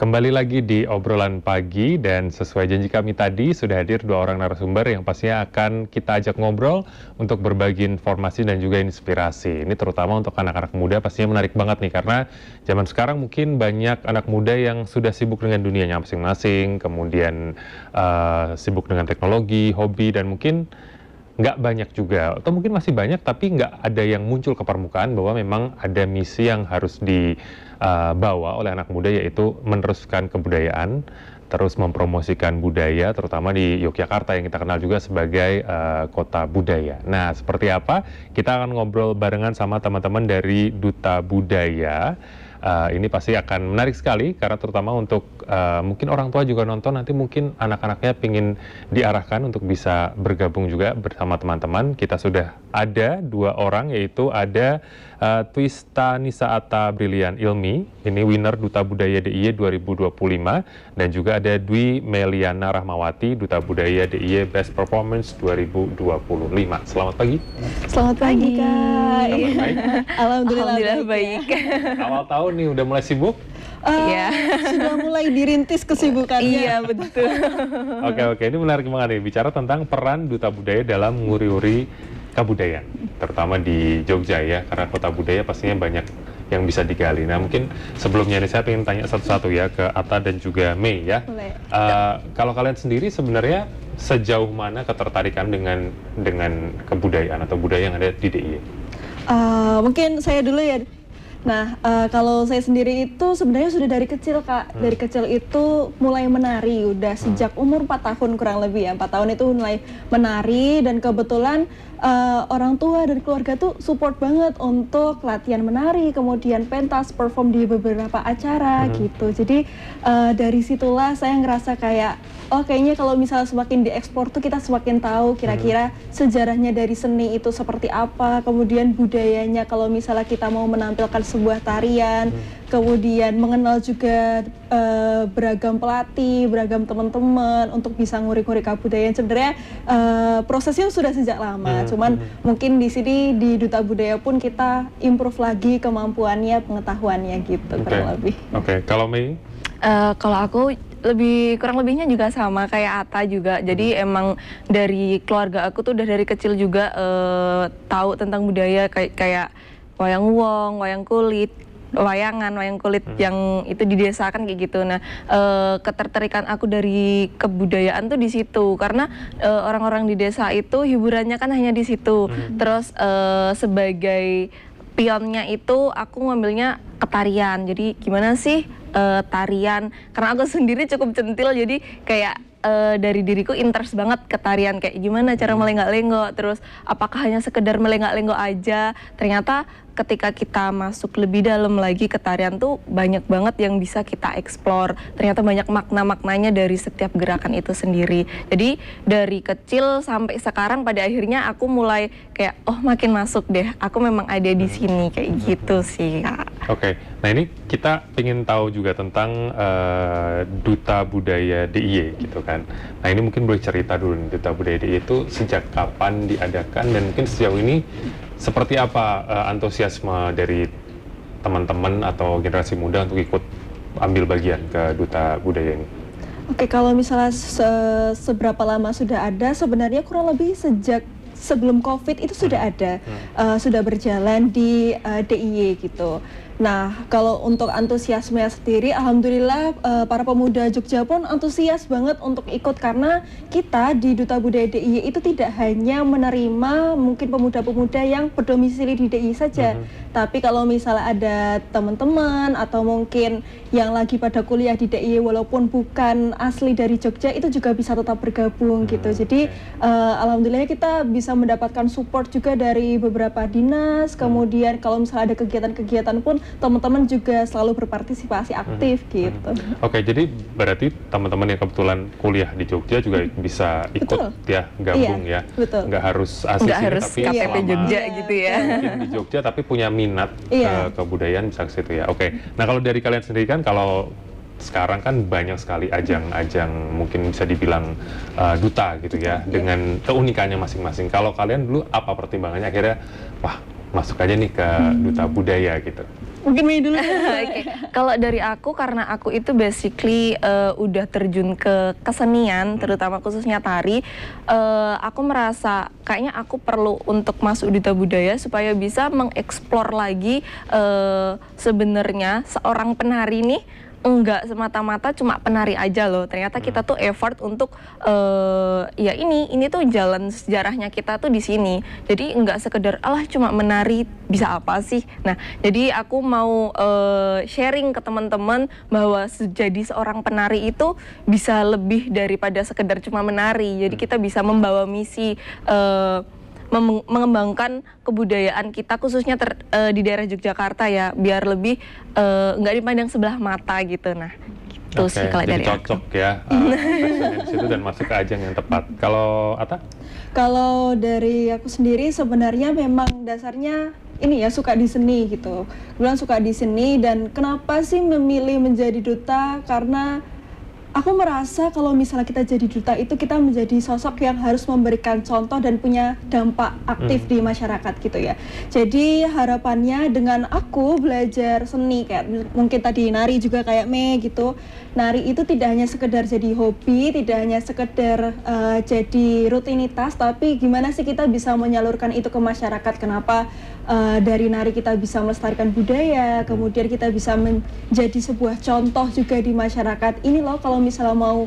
Kembali lagi di obrolan pagi dan sesuai janji kami tadi sudah hadir dua orang narasumber yang pastinya akan kita ajak ngobrol untuk berbagi informasi dan juga inspirasi. Ini terutama untuk anak-anak muda pastinya menarik banget nih karena zaman sekarang mungkin banyak anak muda yang sudah sibuk dengan dunianya masing-masing, kemudian sibuk dengan teknologi, hobi dan mungkin nggak banyak juga, atau mungkin masih banyak tapi nggak ada yang muncul ke permukaan bahwa memang ada misi yang harus dibawa oleh anak muda, yaitu meneruskan kebudayaan, terus mempromosikan budaya, terutama di Yogyakarta yang kita kenal juga sebagai kota budaya. Nah, seperti apa? Kita akan ngobrol barengan sama teman-teman dari Duta Budaya. Ini pasti akan menarik sekali karena terutama untuk mungkin orang tua juga nonton, nanti mungkin anak-anaknya ingin diarahkan untuk bisa bergabung juga bersama teman-teman. Kita sudah ada dua orang, yaitu ada Twista Nisaata Brilian Ilmi, ini winner Duta Budaya DIY 2025, dan juga ada Dwi Meliana Rahmawati, Duta Budaya DIY Best Performance 2025. Selamat pagi. Selamat pagi, Kak. Kabar baik? Alhamdulillah baik. Awal tahun nih udah mulai sibuk? Iya. Sudah mulai dirintis kesibukannya. Iya, betul. Oke, ini menarik banget nih, bicara tentang peran Duta Budaya dalam nguri-uri kebudayaan, terutama di Jogja ya, karena kota budaya pastinya banyak yang bisa digali. Nah, mungkin sebelumnya nih saya ingin tanya satu-satu ya ke Atta dan juga Mei ya. Kalau kalian sendiri sebenarnya sejauh mana ketertarikan dengan kebudayaan atau budaya yang ada di DIY? Mungkin saya dulu ya. Nah, kalau saya sendiri itu sebenarnya sudah dari kecil, Kak. Dari kecil itu mulai menari, udah sejak umur 4 tahun kurang lebih ya. 4 tahun itu mulai menari, dan kebetulan orang tua dan keluarga tuh support banget untuk latihan menari, kemudian pentas, perform di beberapa acara gitu. Jadi dari situlah saya ngerasa kayak, oh kayaknya kalau misalnya semakin diekspor tuh kita semakin tahu kira-kira sejarahnya dari seni itu seperti apa, kemudian budayanya kalau misalnya kita mau menampilkan sebuah tarian, kemudian mengenal juga beragam pelatih, beragam teman-teman untuk bisa nguri-nguri kebudayaan. Sebenarnya prosesnya sudah sejak lama, cuman mungkin di sini di Duta Budaya pun kita improve lagi kemampuannya, pengetahuannya gitu kurang lebih. Oke, kalau Mei? Kalau aku kurang lebihnya juga sama kayak Atta juga. Jadi emang dari keluarga aku tuh udah dari kecil juga tahu tentang budaya kayak wayang wong, wayang kulit, wayang kulit yang itu didesakan kayak gitu. Nah, ketertarikan aku dari kebudayaan tuh di situ karena orang-orang di desa itu hiburannya kan hanya di situ. Terus sebagai pionnya itu aku ngambilnya ketarian. Jadi gimana sih tarian? Karena aku sendiri cukup centil, jadi kayak dari diriku interest banget ke tarian, kayak gimana cara melenggak-lenggok, terus apakah hanya sekedar melenggak-lenggok aja. Ternyata ketika kita masuk lebih dalam lagi ke tarian tuh banyak banget yang bisa kita explore. Ternyata banyak makna-maknanya dari setiap gerakan itu sendiri. Jadi dari kecil sampai sekarang pada akhirnya aku mulai kayak, oh makin masuk deh, aku memang ada di sini, kayak gitu sih, Kak. Oke, nah ini kita ingin tahu juga tentang Duta Budaya DIY gitu kan. Nah ini mungkin boleh cerita dulu nih, Duta Budaya DIY itu sejak kapan diadakan dan mungkin sejauh ini seperti apa antusiasme dari teman-teman atau generasi muda untuk ikut ambil bagian ke Duta Budaya ini? Oke, kalau misalnya seberapa lama sudah ada, sebenarnya kurang lebih sejak sebelum COVID itu sudah ada, sudah berjalan di DIY gitu. Nah, kalau untuk antusiasme sendiri, alhamdulillah para pemuda Jogja pun antusias banget untuk ikut, karena kita di Duta Budaya DIY itu tidak hanya menerima mungkin pemuda-pemuda yang berdomisili di DIY saja, tapi kalau misalnya ada teman-teman atau mungkin yang lagi pada kuliah di DIY walaupun bukan asli dari Jogja itu juga bisa tetap bergabung gitu. Jadi alhamdulillah kita bisa mendapatkan support juga dari beberapa dinas, kemudian kalau misalnya ada kegiatan-kegiatan pun teman-teman juga selalu berpartisipasi aktif gitu. Oke, jadi berarti teman-teman yang kebetulan kuliah di Jogja juga bisa ikut ya, gabung ya. Betul. Nggak harus asli sini, harus tapi KTP Jogja gitu ya. mungkin di Jogja tapi punya minat ke kebudayaan bisa ke situ ya. Oke. Nah, kalau dari kalian sendiri kan, kalau sekarang kan banyak sekali ajang-ajang mungkin bisa dibilang duta gitu ya, dengan keunikannya masing-masing. Kalau kalian dulu apa pertimbangannya akhirnya, wah masuk aja nih ke Duta Budaya gitu? Mungkin Mei dulu. Oke. Kalau dari aku, karena aku itu basically udah terjun ke kesenian, terutama khususnya tari, aku merasa kayaknya aku perlu untuk masuk duta budaya supaya bisa mengeksplor lagi sebenarnya seorang penari nih enggak semata-mata cuma penari aja loh. Ternyata kita tuh effort untuk ya ini tuh jalan sejarahnya kita tuh di sini. Jadi enggak sekedar alah cuma menari bisa apa sih. Nah, jadi aku mau sharing ke teman-teman bahwa jadi seorang penari itu bisa lebih daripada sekedar cuma menari. Jadi kita bisa membawa misi mengembangkan kebudayaan kita khususnya di daerah Yogyakarta ya, biar lebih nggak dipandang sebelah mata gitu. Nah, gitu sih kalau jadi dari cocok aku. ya passionnya di situ dan masuk ke ajang yang tepat. Kalau Atta? Kalau dari aku sendiri sebenarnya memang dasarnya ini ya suka di seni gitu. Bilang suka di seni, dan kenapa sih memilih menjadi duta? Karena aku merasa kalau misalnya kita jadi duta itu kita menjadi sosok yang harus memberikan contoh dan punya dampak aktif di masyarakat gitu ya. Jadi harapannya dengan aku belajar seni kayak mungkin tadi nari juga kayak Mei gitu. Nari itu tidak hanya sekedar jadi hobi, tidak hanya sekedar jadi rutinitas, tapi gimana sih kita bisa menyalurkan itu ke masyarakat. Kenapa dari nari kita bisa melestarikan budaya, kemudian kita bisa menjadi sebuah contoh juga di masyarakat. Ini loh kalau misalnya mau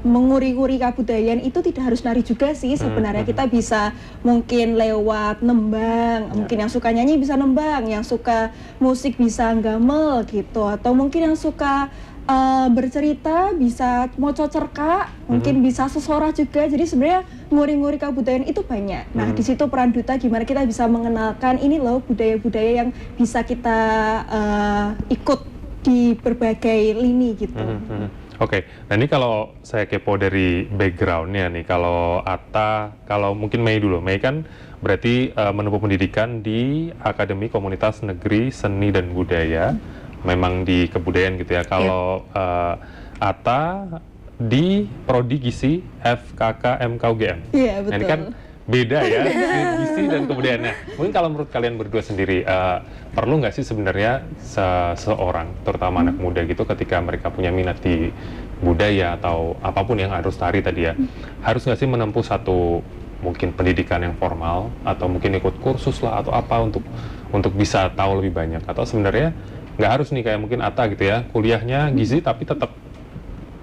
menguri-nguri kebudayaan itu tidak harus nari juga sih sebenarnya. Kita bisa mungkin lewat nembang, mungkin yang suka nyanyi bisa nembang, yang suka musik bisa gamel gitu, atau mungkin yang suka bercerita bisa moco cerka, mungkin bisa sesorah juga. Jadi sebenarnya nguri-nguri kebudayaan itu banyak. Nah, di situ peran duta gimana kita bisa mengenalkan ini loh budaya-budaya yang bisa kita ikut di berbagai lini gitu. Oke, nah ini kalau saya kepo dari backgroundnya nih, kalau Atta, kalau mungkin Mei dulu. Mei kan berarti menempuh pendidikan di Akademi Komunitas Negeri Seni dan Budaya, memang di kebudayaan gitu ya. Kalau Atta di Prodi Gisi FKK MKUGM. Iya, betul. Nah, ini kan beda ya, Gisi dan kebudayaannya. Mungkin kalau menurut kalian berdua sendiri, perlu nggak sih sebenarnya seseorang, terutama anak muda gitu, ketika mereka punya minat di budaya atau apapun yang harus tari tadi ya, harus nggak sih menempuh satu mungkin pendidikan yang formal, atau mungkin ikut kursus lah atau apa untuk bisa tahu lebih banyak, atau sebenarnya nggak harus nih kayak mungkin Atta gitu ya, kuliahnya gizi tapi tetap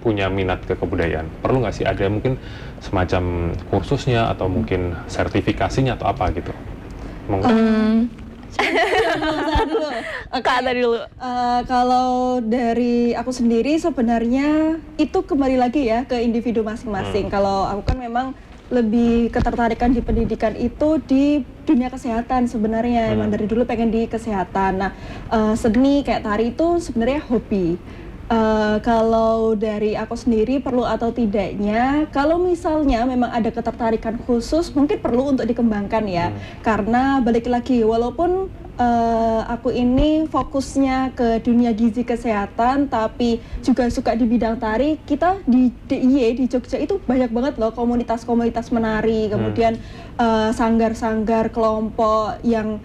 punya minat ke kebudayaan. Perlu nggak sih ada mungkin semacam kursusnya atau mungkin sertifikasinya atau apa gitu? Kak tadi dulu. Kalau dari aku sendiri sebenarnya itu kembali lagi ya ke individu masing-masing. Kalau aku kan memang lebih ketertarikan di pendidikan itu di dunia kesehatan sebenarnya. Emang dari dulu pengen di kesehatan. Nah, seni kayak tari itu sebenarnya hobi. Kalau dari aku sendiri perlu atau tidaknya, kalau misalnya memang ada ketertarikan khusus mungkin perlu untuk dikembangkan ya. Karena balik lagi, walaupun aku ini fokusnya ke dunia gizi kesehatan tapi juga suka di bidang tari, kita di DIY di Jogja itu banyak banget loh komunitas-komunitas menari, kemudian sanggar-sanggar kelompok yang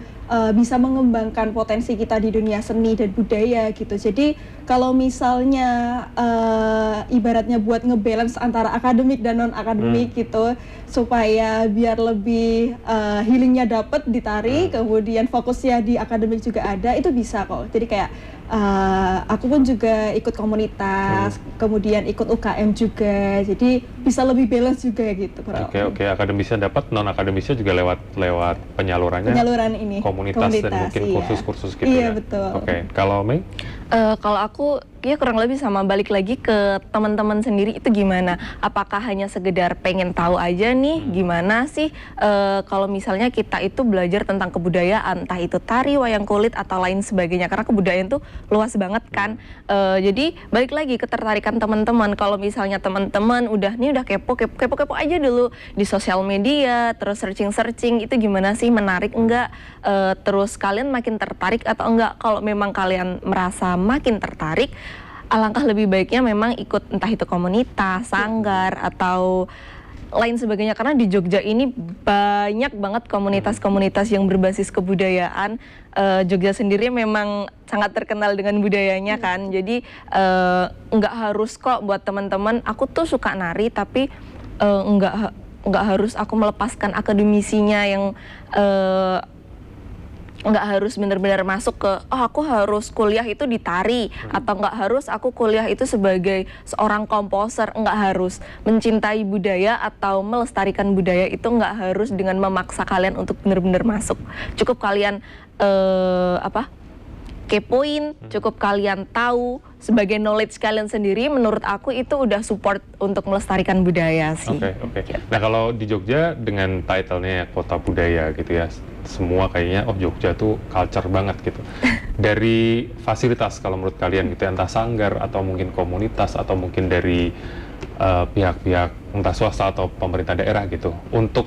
bisa mengembangkan potensi kita di dunia seni dan budaya gitu. Jadi kalau misalnya ibaratnya buat ngebalance antara akademik dan non akademik gitu, supaya biar lebih healingnya dapet di tari, kemudian fokusnya di akademik juga ada, itu bisa kok. Jadi kayak aku pun juga ikut komunitas, kemudian ikut UKM juga, jadi bisa lebih balance juga gitu. Oke, akademisnya dapat, non akademisnya juga lewat penyaluran ini komunitas dan mungkin kursus-kursus gitu iya, ya. Betul. Oke, kalau Mei? Kalau aku ya kurang lebih sama, balik lagi ke teman-teman sendiri itu gimana. Apakah hanya sekedar pengen tahu aja nih gimana sih kalau misalnya kita itu belajar tentang kebudayaan, entah itu tari, wayang kulit atau lain sebagainya, karena kebudayaan tuh luas banget kan. Jadi balik lagi ketertarikan teman-teman. Kalau misalnya teman-teman udah kepo aja dulu di sosial media, terus searching itu gimana sih, menarik enggak, terus kalian makin tertarik atau enggak. Kalau memang kalian merasa makin tertarik, alangkah lebih baiknya memang ikut entah itu komunitas, sanggar, atau lain sebagainya, karena di Jogja ini banyak banget komunitas-komunitas yang berbasis kebudayaan. Jogja sendiri memang sangat terkenal dengan budayanya kan, jadi nggak harus kok buat teman-teman aku tuh suka nari tapi nggak harus aku melepaskan akademisinya yang nggak harus benar-benar masuk ke aku harus kuliah itu di tari, atau nggak harus aku kuliah itu sebagai seorang komposer. Nggak harus. Mencintai budaya atau melestarikan budaya itu nggak harus dengan memaksa kalian untuk benar-benar masuk. Cukup kalian kepoin, cukup kalian tahu sebagai knowledge kalian sendiri. Menurut aku itu udah support untuk melestarikan budaya sih. Oke. Nah, kalau di Jogja dengan title-nya Kota Budaya gitu ya, semua kayaknya Jogja tuh culture banget gitu. Dari fasilitas kalau menurut kalian gitu, entah sanggar atau mungkin komunitas atau mungkin dari pihak-pihak entah swasta atau pemerintah daerah gitu, untuk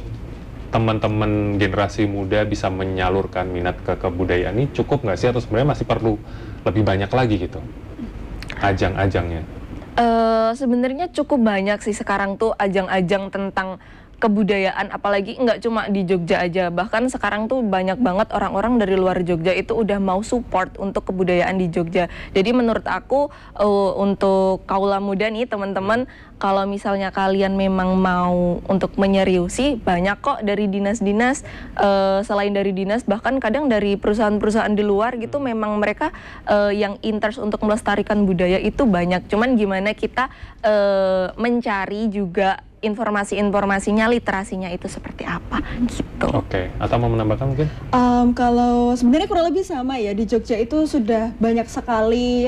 teman-teman generasi muda bisa menyalurkan minat ke kebudayaan ini cukup nggak sih, atau sebenarnya masih perlu lebih banyak lagi gitu ajang-ajangnya? Sebenarnya cukup banyak sih sekarang tuh ajang-ajang tentang kebudayaan, apalagi nggak cuma di Jogja aja, bahkan sekarang tuh banyak banget orang-orang dari luar Jogja itu udah mau support untuk kebudayaan di Jogja. Jadi menurut aku untuk kaula muda nih teman-teman, kalau misalnya kalian memang mau untuk menyeriusi, banyak kok dari dinas-dinas, selain dari dinas bahkan kadang dari perusahaan-perusahaan di luar gitu, memang mereka yang interest untuk melestarikan budaya itu banyak. Cuman gimana kita mencari juga informasi-informasinya, literasinya itu seperti apa gitu. Oke. Atau mau menambahkan mungkin? Kalau sebenarnya kurang lebih sama ya, di Jogja itu sudah banyak sekali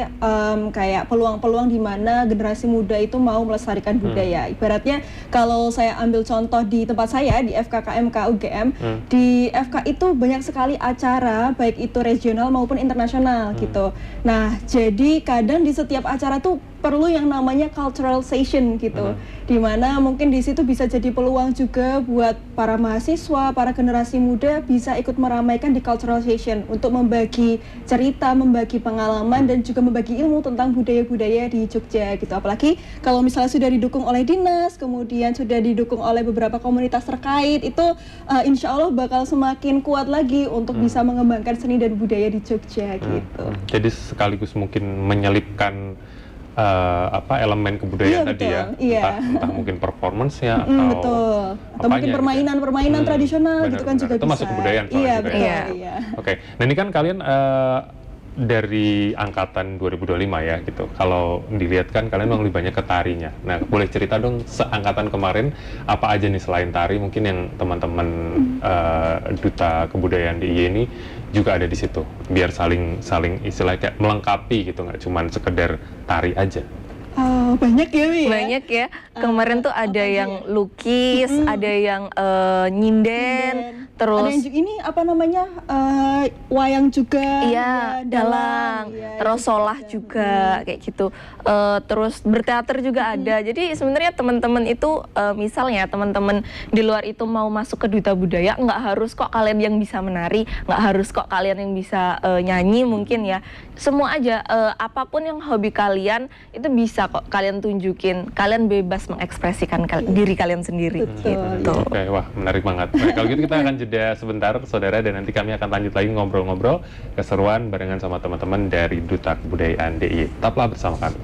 kayak peluang-peluang di mana generasi muda itu mau melestarikan budaya. Ibaratnya kalau saya ambil contoh di tempat saya di FKKMK UGM, di FK itu banyak sekali acara baik itu regional maupun internasional gitu. Nah, jadi kadang di setiap acara tuh perlu yang namanya cultural session gitu, dimana mungkin di situ bisa jadi peluang juga buat para mahasiswa, para generasi muda bisa ikut meramaikan di cultural session untuk membagi cerita, membagi pengalaman, dan juga membagi ilmu tentang budaya-budaya di Jogja gitu. Apalagi kalau misalnya sudah didukung oleh dinas, kemudian sudah didukung oleh beberapa komunitas terkait, itu insya Allah bakal semakin kuat lagi untuk bisa mengembangkan seni dan budaya di Jogja gitu. Jadi sekaligus mungkin menyelipkan elemen kebudayaan tadi ya, entah mungkin performance-nya atau mungkin permainan tradisional gitu kan juga itu bisa. masuk kebudayaan soalnya juga. Iya. Oke. Nah, ini kan kalian dari angkatan 2025 ya gitu. Kalau dilihat kan kalian memang lebih banyak ke tarinya. Nah, boleh cerita dong seangkatan kemarin apa aja nih selain tari mungkin yang teman-teman duta kebudayaan DIY ini juga ada di situ, biar saling istilahnya kayak melengkapi gitu, nggak cuma sekedar tari aja. Banyak ya, Wi? Banyak ya. Kemarin tuh ada yang lukis, ada yang nyinden, terus ada yang ini apa namanya wayang juga, iya, dalang, terus solah juga kayak gitu. Terus berteater juga ada. Jadi sebenarnya teman-teman itu misalnya teman-teman di luar itu mau masuk ke duta budaya, nggak harus kok kalian yang bisa menari, nggak harus kok kalian yang bisa nyanyi mungkin ya. Semua aja, apapun yang hobi kalian itu bisa kok kalian tunjukin. Kalian bebas mengekspresikan diri kalian sendiri. Gitu. Oke, wah menarik banget. Nah, kalau gitu kita akan jeda sebentar, saudara, dan nanti kami akan lanjut lagi ngobrol-ngobrol keseruan barengan sama teman-teman dari Duta Kebudayaan DIY. Tetaplah bersama kami.